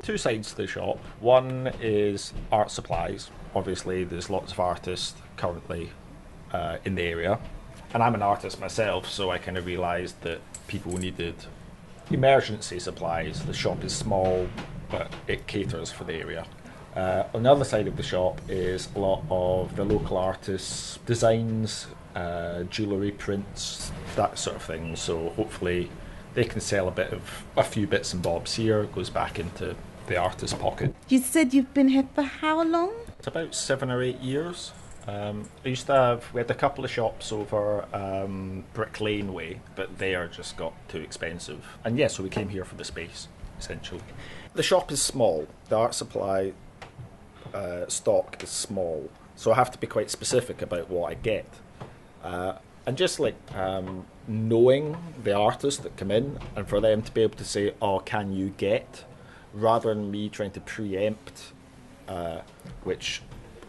two sides to the shop. One is art supplies. Obviously, there's lots of artists currently in the area. And I'm an artist myself, so I kind of realised that people needed emergency supplies. The shop is small, but it caters for the area. On the other side of the shop is a lot of the local artists' designs, jewellery prints, that sort of thing. So hopefully they can sell a few bits and bobs here. It goes back into the artist's pocket. You said you've been here for how long? It's about 7 or 8 years. We had a couple of shops over Brick Lane way, but they are just got too expensive. And yeah, so we came here for the space, essentially. The shop is small. The art supply stock is small, so I have to be quite specific about what I get. And just knowing the artists that come in, and for them to be able to say, "Oh, can you get?" rather than me trying to preempt, which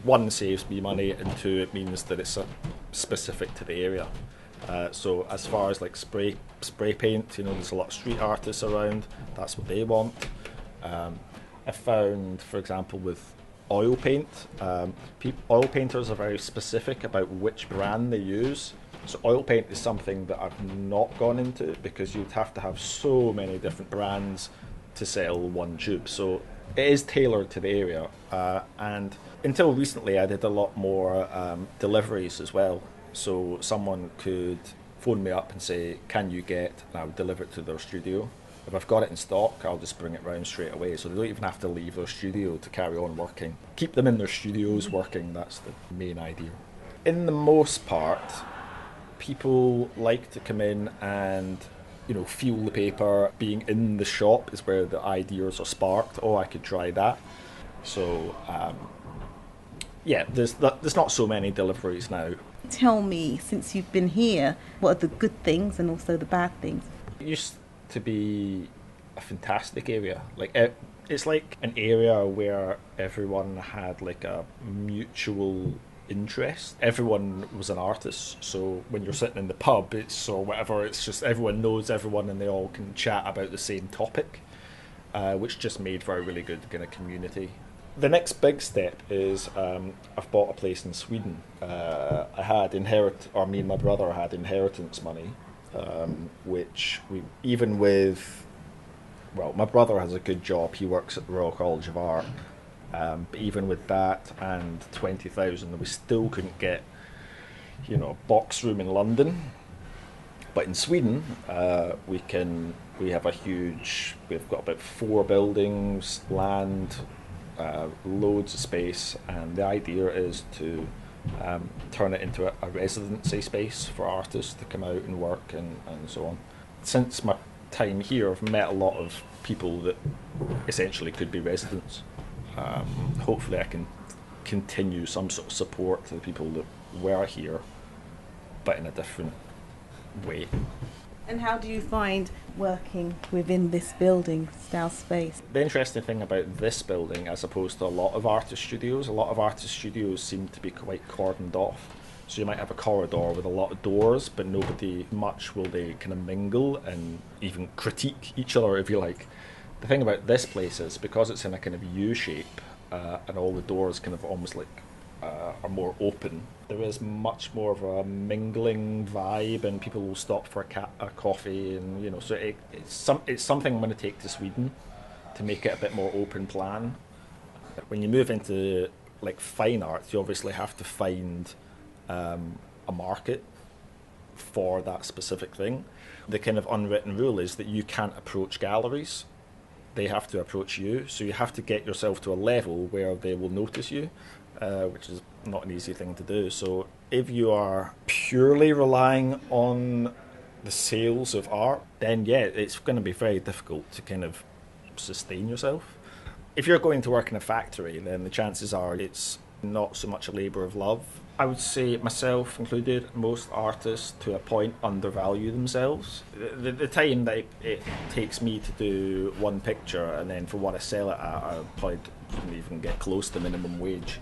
one saves me money, and two, it means that it's specific to the area. So as far as spray paint, there's a lot of street artists around. That's what they want. I found, for example, with oil paint, oil painters are very specific about which brand they use. So oil paint is something that I've not gone into because you'd have to have so many different brands to sell one tube. So it is tailored to the area. And until recently, I did a lot more deliveries as well. So someone could phone me up and say, "Can you get?" and I would deliver it to their studio. If I've got it in stock, I'll just bring it round straight away. So they don't even have to leave their studio to carry on working. Keep them in their studios working, that's the main idea. In the most part, people like to come in and feel the paper. Being in the shop is where the ideas are sparked. Oh, I could try that. So there's not so many deliveries now. Tell me, since you've been here, what are the good things and also the bad things? It used to be a fantastic area. It's like an area where everyone had a mutual interest. Everyone was an artist, so when you're sitting in the pub, it's just everyone knows everyone and they all can chat about the same topic, which just made for a really good kind of community. The next big step is I've bought a place in Sweden. Me and my brother had inheritance money, which my brother has a good job. He works at the Royal College of Art. But even with that and 20,000, we still couldn't get, a box room in London. But in Sweden, we've got about 4 buildings, land, loads of space, and the idea is to turn it into a residency space for artists to come out and work and so on. Since my time here, I've met a lot of people that essentially could be residents. Hopefully I can continue some sort of support to the people that were here, but in a different way. And how do you find working within this building style space? The interesting thing about this building, as opposed to a lot of artist studios seem to be quite cordoned off. So you might have a corridor with a lot of doors, but nobody much will they kind of mingle and even critique each other, if you like. The thing about this place is, because it's in a kind of U shape, and all the doors kind of almost are more open, there is much more of a mingling vibe, and people will stop for a coffee, and so it's something I'm going to take to Sweden to make it a bit more open plan. When you move into fine arts, you obviously have to find a market for that specific thing. The kind of unwritten rule is that you can't approach galleries. They have to approach you, so you have to get yourself to a level where they will notice you, which is not an easy thing to do. So if you are purely relying on the sales of art, then it's going to be very difficult to kind of sustain yourself. If you're going to work in a factory, then the chances are it's not so much a labour of love. I would say, myself included, most artists to a point undervalue themselves. The time that it takes me to do one picture, and then for what I sell it at, I probably couldn't even get close to minimum wage.